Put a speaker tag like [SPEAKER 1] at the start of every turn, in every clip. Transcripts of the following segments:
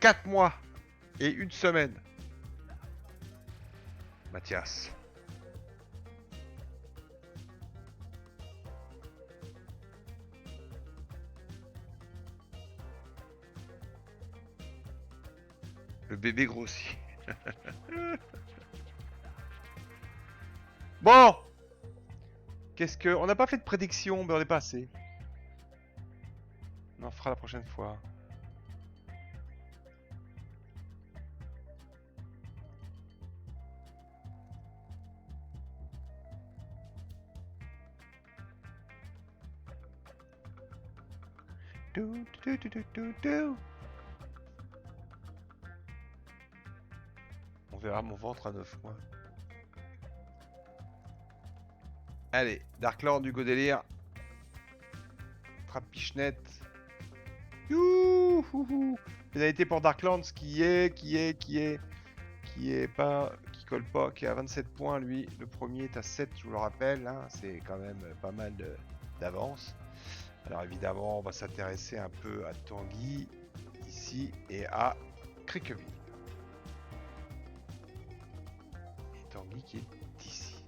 [SPEAKER 1] 4 mois et 1 semaine. Mathias. Le bébé grossit. Bon. Qu'est-ce que... On n'a pas fait de prédiction, mais on est pas assez. On en fera la prochaine fois. On verra mon ventre à 9 mois. Allez, Darkland du Godélire. Trapichenette. Youhouhou. Pénalité pour Darkland, qui colle pas, qui est à 27 points lui. Le premier est à 7, je vous le rappelle. Hein. C'est quand même pas mal d'avance. Alors évidemment, on va s'intéresser un peu à Tanguy ici et à Criqueville. Et Tanguy qui est ici.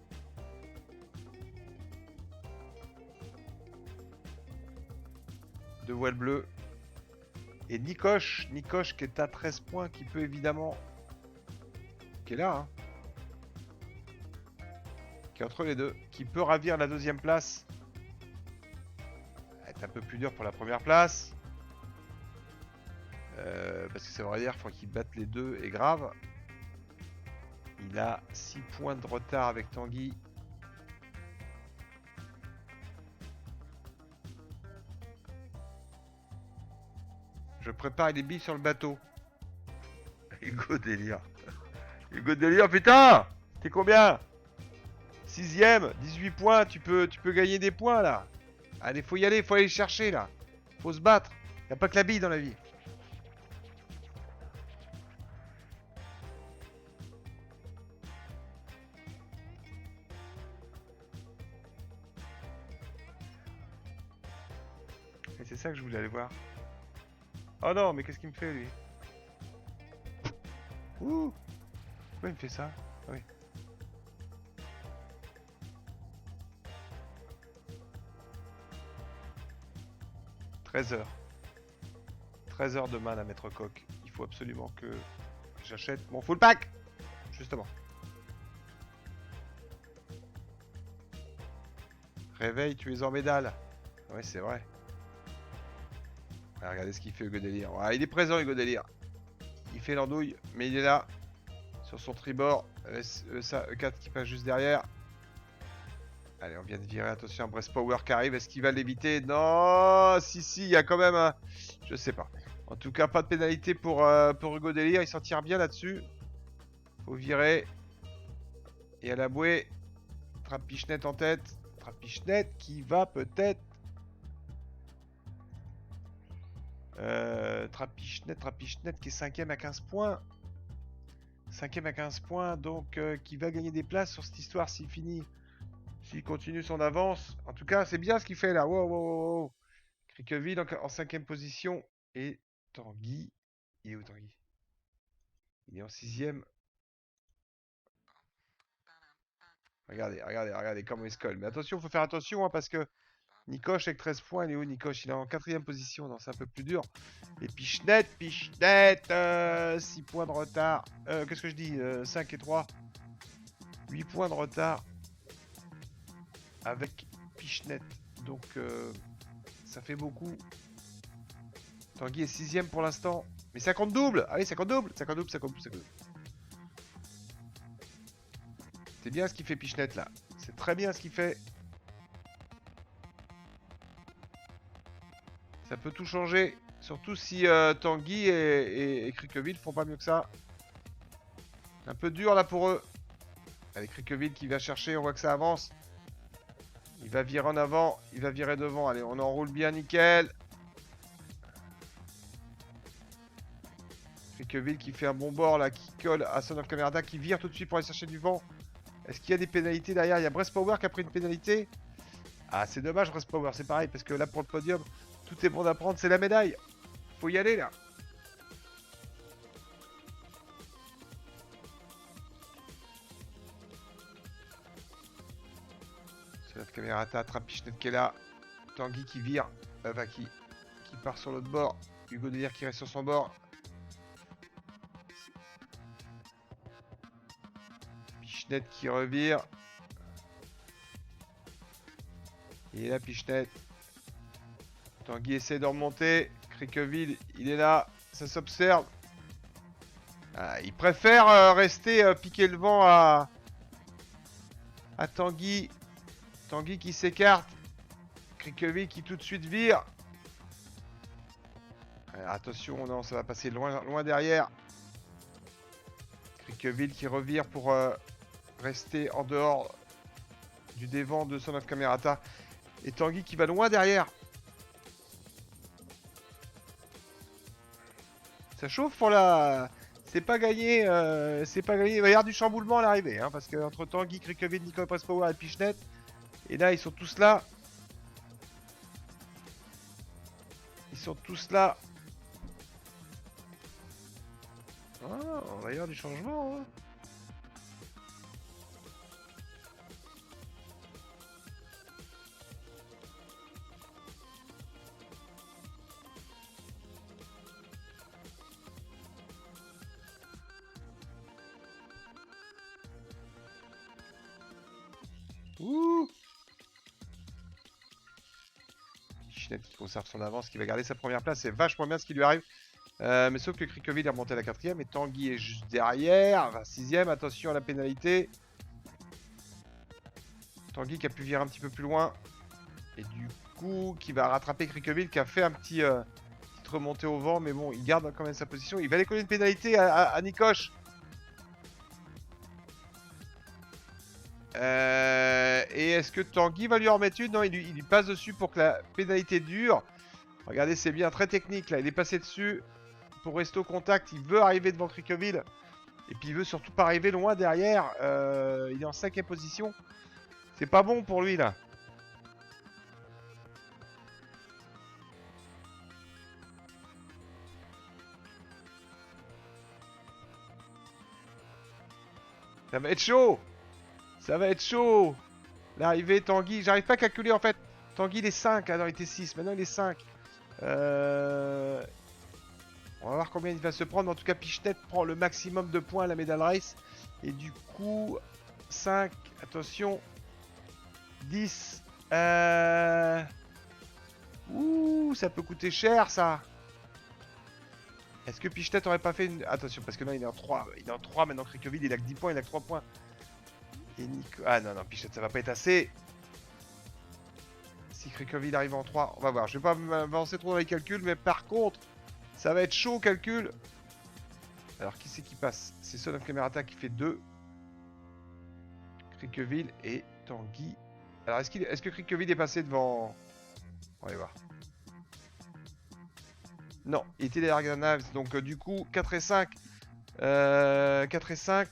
[SPEAKER 1] De voile bleue. Et Nikoche qui est à 13 points, qui peut évidemment... qui est là, hein. Qui est entre les deux, qui peut ravir la deuxième place. Un peu plus dur pour la première place. Parce que ça veut dire qu'il faut qu'il batte les deux et grave. Il a 6 points de retard avec Tanguy. Je prépare les billes sur le bateau. Hugo Délire. Hugo Délire, putain! T'es combien? 6ème, 18 points, tu peux gagner des points là. Allez, faut y aller, faut aller les chercher là. Faut se battre. Y a pas que la bille dans la vie. Et c'est ça que je voulais aller voir. Oh non, mais qu'est-ce qu'il me fait lui? Ouh! Pourquoi il me fait ça? Oui. « 13h. 13h de man à mettre coq. Il faut absolument que j'achète mon full pack. Justement. Réveille, tu es en médaille. Oui, c'est vrai. Ah, regardez ce qu'il fait Hugo Délire. Ah, il est présent Hugo Délire. Il fait l'andouille, mais il est là. Sur son tribord. E4 qui passe juste derrière. Allez, on vient de virer. Attention, un Breast Power qui arrive. Est-ce qu'il va l'éviter? Non. Si, il y a quand même un... Je sais pas. En tout cas, pas de pénalité pour Hugo Délire. Il s'en tire bien là-dessus. Faut virer. Et à la bouée. Trapichenette en tête. Trapichenette qui va peut-être... Trapichenette qui est 5ème à 15 points. 5ème à 15 points. Donc, qui va gagner des places sur cette histoire s'il finit. S'il continue son avance. En tout cas, c'est bien ce qu'il fait là. Wow. Criqueville en 5ème position. Et Tanguy. Il est où Tanguy? Il est en 6ème. Regardez comment il se colle. Mais attention, il faut faire attention hein, parce que Nikoche avec 13 points. Il est où Nikoche? Il est en 4ème position. Donc c'est un peu plus dur. Et Pichenette. 6 points de retard. Qu'est-ce que je dis 5 et 3. 8 points de retard. Avec Pichenette. Donc ça fait beaucoup. Tanguy est 6ème pour l'instant. Mais 50 double. Allez, 50 double. C'est bien ce qu'il fait Pichenette là. C'est très bien ce qu'il fait. Ça peut tout changer. Surtout si Tanguy et Criqueville font pas mieux que ça. Un peu dur là pour eux. Allez, Criqueville qui va chercher. On voit que ça avance. Il va virer en avant. Il va virer devant. Allez, on enroule bien, nickel. Criqueville qui fait un bon bord là. Qui colle à Son of Camerda. Qui vire tout de suite pour aller chercher du vent. Est-ce qu'il y a des pénalités derrière? Il y a Breast Power qui a pris une pénalité. Ah, c'est dommage, Breast Power. C'est pareil. Parce que là, pour le podium, tout est bon à prendre. C'est la médaille. Faut y aller là. Camerata attrape Pichenet qui est là. Tanguy qui vire. Enfin, qui part sur l'autre bord. Hugo Délire qui reste sur son bord. Pichenet qui revire. Il est là, Pichenet. Tanguy essaie de remonter. Criqueville, il est là. Ça s'observe. Ah, il préfère rester piquer le vent à Tanguy. Tanguy qui s'écarte. Criqueville qui tout de suite vire. Attention, non, ça va passer loin derrière. Criqueville qui revire pour rester en dehors du dévent de Son of Camerata. Et Tanguy qui va loin derrière. Ça chauffe pour la... C'est pas gagné, c'est pas gagné. Il va y avoir du chamboulement à l'arrivée, hein, parce que entre Tanguy, Criqueville, Nicolas Presspower et Pichenet, et là ils sont tous là. Ils sont tous là. Ah, on va y avoir du changement. Hein. Ouh. Pichenet qui conserve son avance, qui va garder sa première place. C'est vachement bien ce qui lui arrive. Mais sauf que Criqueville est remonté à la 4ème et Tanguy est juste derrière. Enfin, 6ème, attention à la pénalité. Tanguy qui a pu virer un petit peu plus loin. Et du coup, qui va rattraper Criqueville qui a fait un petit petite remontée au vent. Mais bon, il garde quand même sa position. Il va aller coller une pénalité à Nikoche. Et est-ce que Tanguy va lui en remettre une? Non, il lui passe dessus pour que la pénalité dure. Regardez, c'est bien, très technique là. Il est passé dessus pour rester au contact. Il veut arriver devant Criqueville. Et puis il veut surtout pas arriver loin derrière. Il est en 5ème position. C'est pas bon pour lui là. Ça va être chaud. Ça va être chaud. L'arrivée, Tanguy. J'arrive pas à calculer en fait. Tanguy il est 5. Alors il était 6. Maintenant il est 5. On va voir combien il va se prendre. En tout cas, Pichenet prend le maximum de points à la Medal Race. Et du coup, 5. Attention. 10. Ouh, ça peut coûter cher ça. Est-ce que Pichenet aurait pas fait une... Attention, parce que non, il est en 3. Il est en 3 maintenant. Criqueville, il a que 10 points. Il a que 3 points. Et Nico... Ah non, non, Pichenet, ça va pas être assez. Si Criqueville arrive en 3, on va voir. Je vais pas m'avancer trop dans les calculs, mais par contre, ça va être chaud au calcul. Alors, qui c'est qui passe? C'est Son of Camerata qui fait 2. Criqueville et Tanguy. Alors, est-ce que Criqueville est passé devant... On va voir. Non, il était derrière Naves. Donc, du coup, 4 et 5. 4 et 5.